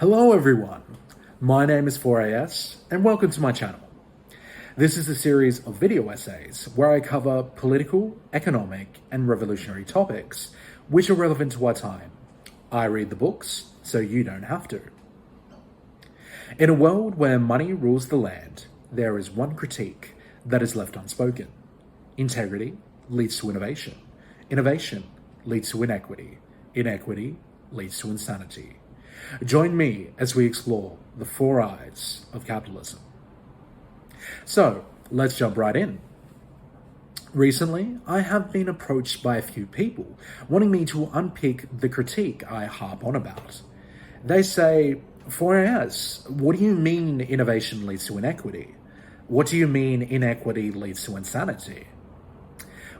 Hello everyone, my name is 4AS and welcome to my channel. This is a series of video essays where I cover political, economic and revolutionary topics which are relevant to our time. I read the books so you don't have to. In a world where money rules the land, there is one critique that is left unspoken. Integrity leads to innovation. Innovation leads to inequity. Inequity leads to insanity. Join me as we explore the four eyes of capitalism. So, let's jump right in. Recently, I have been approached by a few people wanting me to unpick the critique I harp on about. They say, 4AS, what do you mean innovation leads to inequity? What do you mean inequity leads to insanity?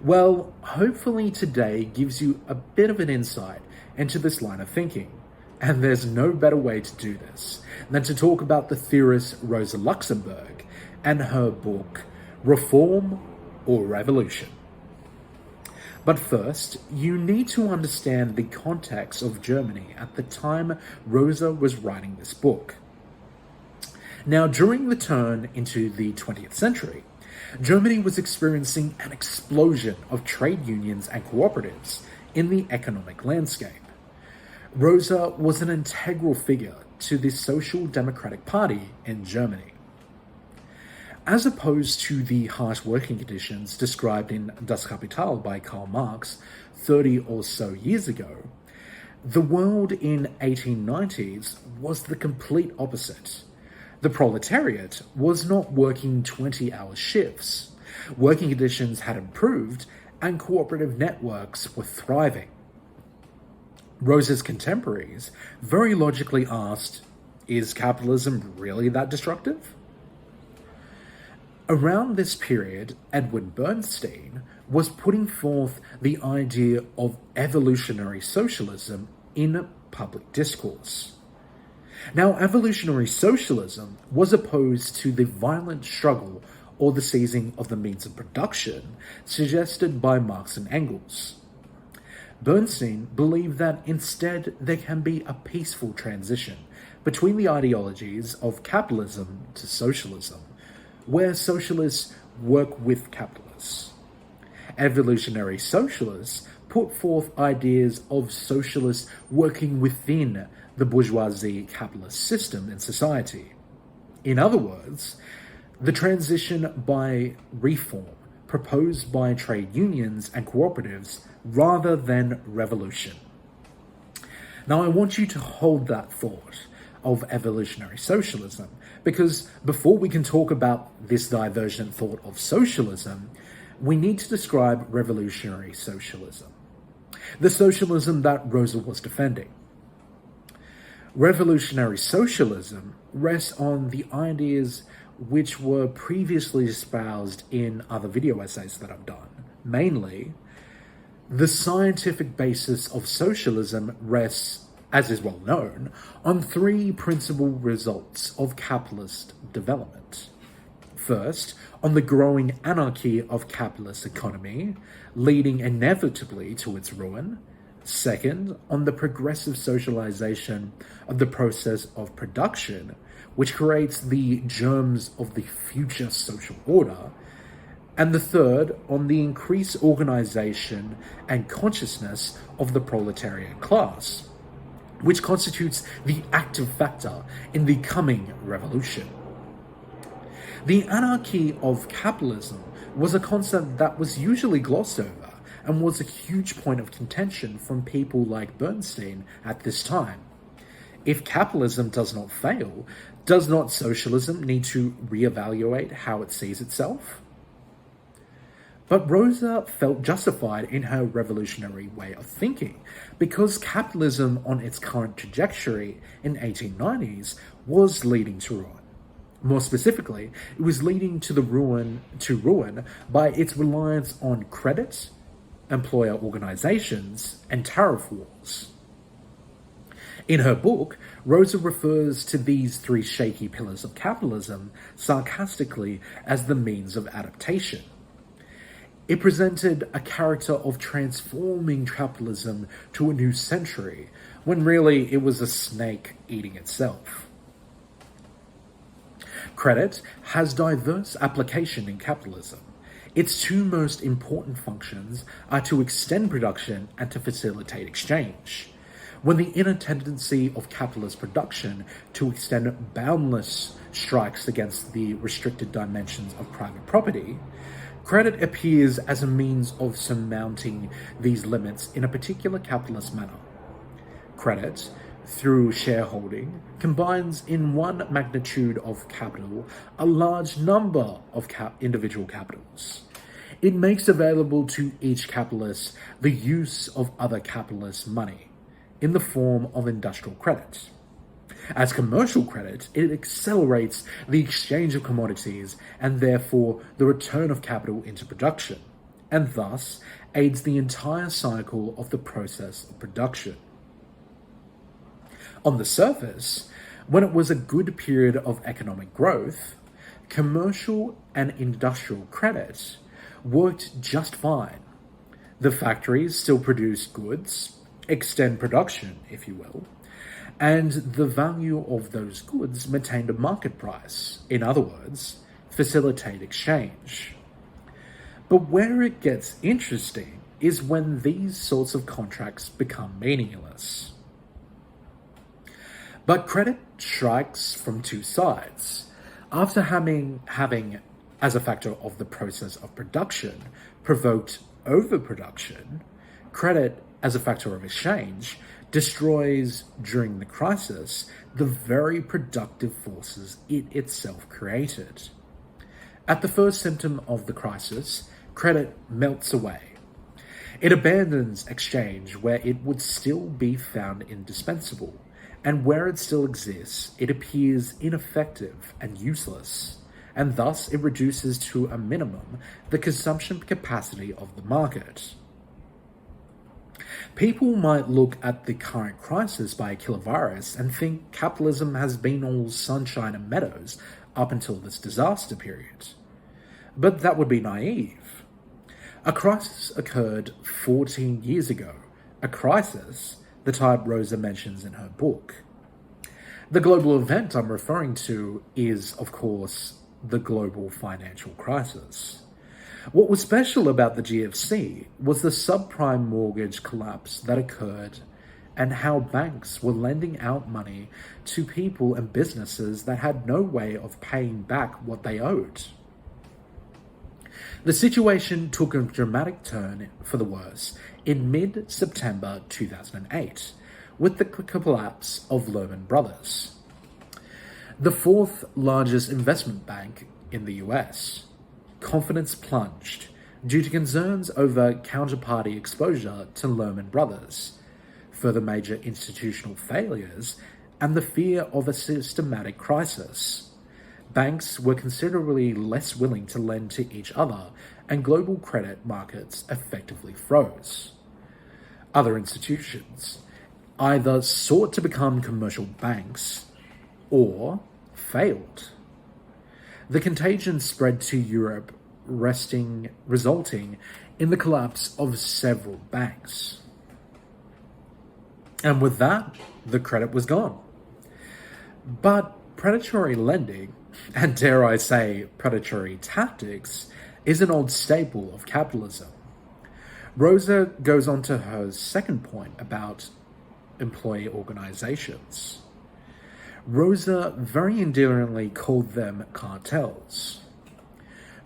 Well, hopefully today gives you a bit of an insight into this line of thinking. And there's no better way to do this than to talk about the theorist Rosa Luxemburg and her book, Reform or Revolution. But first, you need to understand the context of Germany at the time Rosa was writing this book. Now, during the turn into the 20th century, Germany was experiencing an explosion of trade unions and cooperatives in the economic landscape. Rosa was an integral figure to the Social Democratic Party in Germany. As opposed to the harsh working conditions described in Das Kapital by Karl Marx 30 or so years ago, the world in 1890s was the complete opposite. The proletariat was not working 20-hour shifts. Working conditions had improved and cooperative networks were thriving. Rosa's contemporaries very logically asked, is capitalism really that destructive? Around this period, Edward Bernstein was putting forth the idea of evolutionary socialism in public discourse. Now, evolutionary socialism was opposed to the violent struggle or the seizing of the means of production suggested by Marx and Engels. Bernstein believed that instead there can be a peaceful transition between the ideologies of capitalism to socialism, where socialists work with capitalists. Evolutionary socialists put forth ideas of socialists working within the bourgeoisie capitalist system in society. In other words, the transition by reform proposed by trade unions and cooperatives rather than revolution. Now, I want you to hold that thought of evolutionary socialism, because before we can talk about this divergent thought of socialism, we need to describe revolutionary socialism, the socialism that Rosa was defending. Revolutionary socialism rests on the ideas which were previously espoused in other video essays that I've done. Mainly, the scientific basis of socialism rests, as is well known, on three principal results of capitalist development. First, on the growing anarchy of capitalist economy, leading inevitably to its ruin. Second, on the progressive socialization of the process of production, which creates the germs of the future social order. And the third, on the increased organization and consciousness of the proletariat class, which constitutes the active factor in the coming revolution. The anarchy of capitalism was a concept that was usually glossed over and was a huge point of contention from people like Bernstein at this time. If capitalism does not fail, does not socialism need to reevaluate how it sees itself? But Rosa felt justified in her revolutionary way of thinking, because capitalism on its current trajectory in 1890s was leading to ruin. More specifically, it was leading to ruin by its reliance on credit, employer organizations, and tariff wars. In her book, Rosa refers to these three shaky pillars of capitalism sarcastically as the means of adaptation. It presented a character of transforming capitalism to a new century, when really it was a snake eating itself. Credit has diverse application in capitalism. Its two most important functions are to extend production and to facilitate exchange. When the inner tendency of capitalist production to extend boundless strikes against the restricted dimensions of private property, credit appears as a means of surmounting these limits in a particular capitalist manner. Credit, through shareholding, combines in one magnitude of capital a large number of individual capitals. It makes available to each capitalist the use of other capitalists' money in the form of industrial credit. As commercial credit, it accelerates the exchange of commodities and therefore the return of capital into production, and thus aids the entire cycle of the process of production. On the surface, when it was a good period of economic growth, commercial and industrial credit worked just fine. The factories still produced goods, extend production, if you will, and the value of those goods maintained a market price. In other words, facilitate exchange. But where it gets interesting is when these sorts of contracts become meaningless. But credit strikes from two sides. After having as a factor of the process of production, provoked overproduction, credit as a factor of exchange destroys, during the crisis, the very productive forces it itself created. At the first symptom of the crisis, credit melts away. It abandons exchange where it would still be found indispensable, and where it still exists, it appears ineffective and useless, and thus it reduces to a minimum the consumption capacity of the market. People might look at the current crisis by a killer virus and think capitalism has been all sunshine and meadows up until this disaster period. But that would be naive. A crisis occurred 14 years ago, a crisis the type Rosa mentions in her book. The global event I'm referring to is, of course, the global financial crisis. What was special about the GFC was the subprime mortgage collapse that occurred and how banks were lending out money to people and businesses that had no way of paying back what they owed. The situation took a dramatic turn for the worse in mid-September 2008 with the collapse of Lehman Brothers, the fourth largest investment bank in the US. Confidence plunged due to concerns over counterparty exposure to Lehman Brothers, further major institutional failures, and the fear of a systematic crisis. Banks were considerably less willing to lend to each other, and global credit markets effectively froze. Other institutions either sought to become commercial banks or failed. The contagion spread to Europe, resulting in the collapse of several banks. And with that, the credit was gone. But predatory lending, and dare I say predatory tactics, is an old staple of capitalism. Rosa goes on to her second point about employee organizations. Rosa very endearingly called them cartels.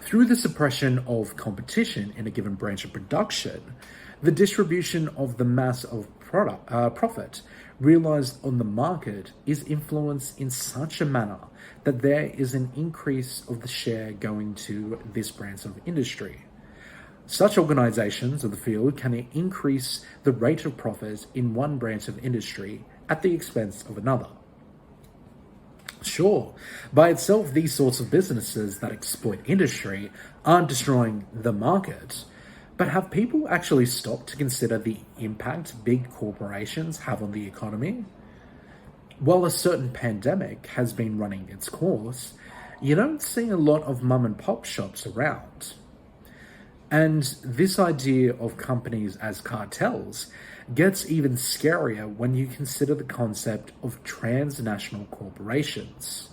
Through the suppression of competition in a given branch of production, the distribution of the mass of profit realized on the market is influenced in such a manner that there is an increase of the share going to this branch of industry. Such organizations of the field can increase the rate of profit in one branch of industry at the expense of another. Sure, by itself, these sorts of businesses that exploit industry aren't destroying the market, but have people actually stopped to consider the impact big corporations have on the economy? While a certain pandemic has been running its course, you don't see a lot of mum and pop shops around. And this idea of companies as cartels gets even scarier when you consider the concept of transnational corporations.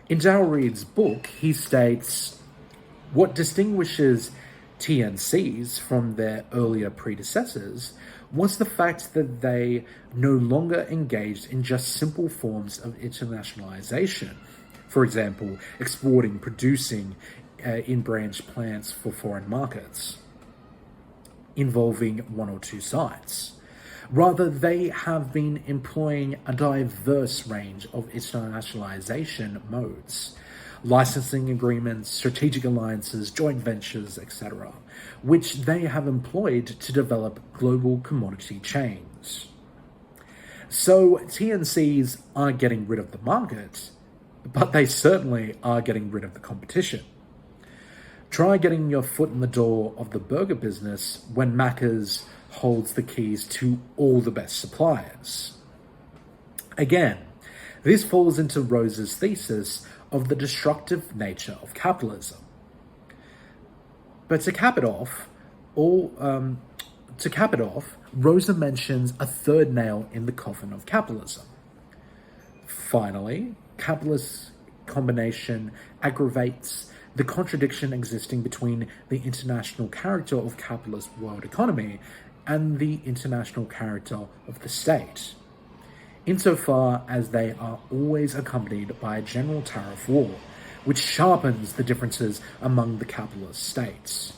In Dale Reed's book, he states, what distinguishes TNCs from their earlier predecessors was the fact that they no longer engaged in just simple forms of internationalization. For example, exporting, producing in branch plants for foreign markets, involving one or two sites. Rather, they have been employing a diverse range of internationalization modes, licensing agreements, strategic alliances, joint ventures, etc., which they have employed to develop global commodity chains. So TNCs are getting rid of the market, but they certainly are getting rid of the competition. Try getting your foot in the door of the burger business when Macca's holds the keys to all the best suppliers. Again, this falls into Rosa's thesis of the destructive nature of capitalism. But to cap it off, Rosa mentions a third nail in the coffin of capitalism. Finally, capitalist combination aggravates the contradiction existing between the international character of capitalist world economy and the international character of the state, insofar as they are always accompanied by a general tariff war, which sharpens the differences among the capitalist states.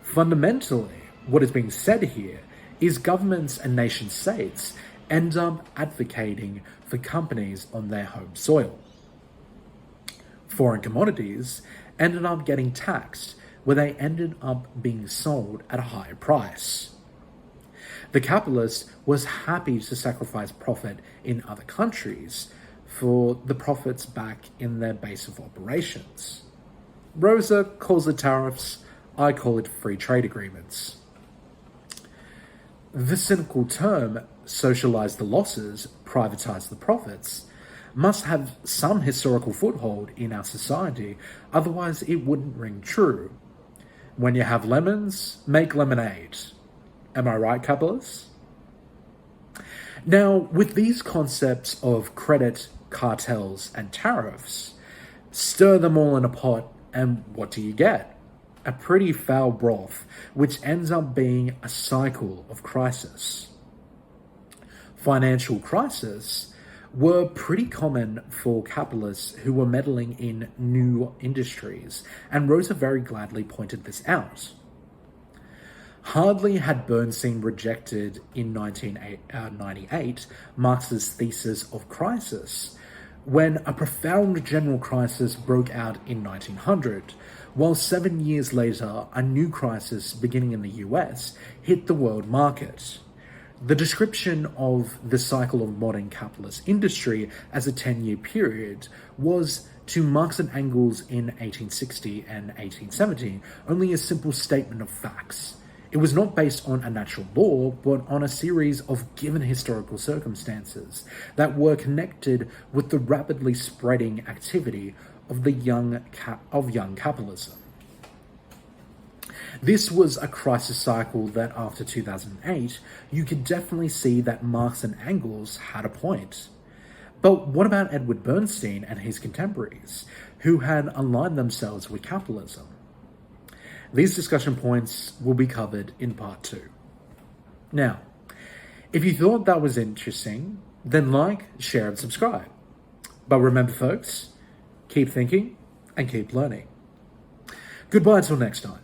Fundamentally, what is being said here is governments and nation states end up advocating for companies on their home soil. Foreign commodities ended up getting taxed, where they ended up being sold at a higher price. The capitalist was happy to sacrifice profit in other countries for the profits back in their base of operations. Rosa calls it tariffs, I call it free trade agreements. The cynical term, socialize the losses, privatize the profits, must have some historical foothold in our society, otherwise it wouldn't ring true. When you have lemons, make lemonade. Am I right, capitalists? Now, with these concepts of credit, cartels, and tariffs, stir them all in a pot, and what do you get? A pretty foul broth, which ends up being a cycle of crisis. Financial crisis were pretty common for capitalists who were meddling in new industries, and Rosa very gladly pointed this out. Hardly had Bernstein rejected in 1998 Marx's thesis of crisis, when a profound general crisis broke out in 1900, while 7 years later a new crisis beginning in the US hit the world market. The description of the cycle of modern capitalist industry as a 10-year period was, to Marx and Engels in 1860 and 1870, only a simple statement of facts. It was not based on a natural law, but on a series of given historical circumstances that were connected with the rapidly spreading activity of young capitalism. This was a crisis cycle that after 2008, you could definitely see that Marx and Engels had a point. But what about Edward Bernstein and his contemporaries, who had aligned themselves with capitalism? These discussion points will be covered in part 2. Now, if you thought that was interesting, then like, share, and subscribe. But remember, folks, keep thinking and keep learning. Goodbye until next time.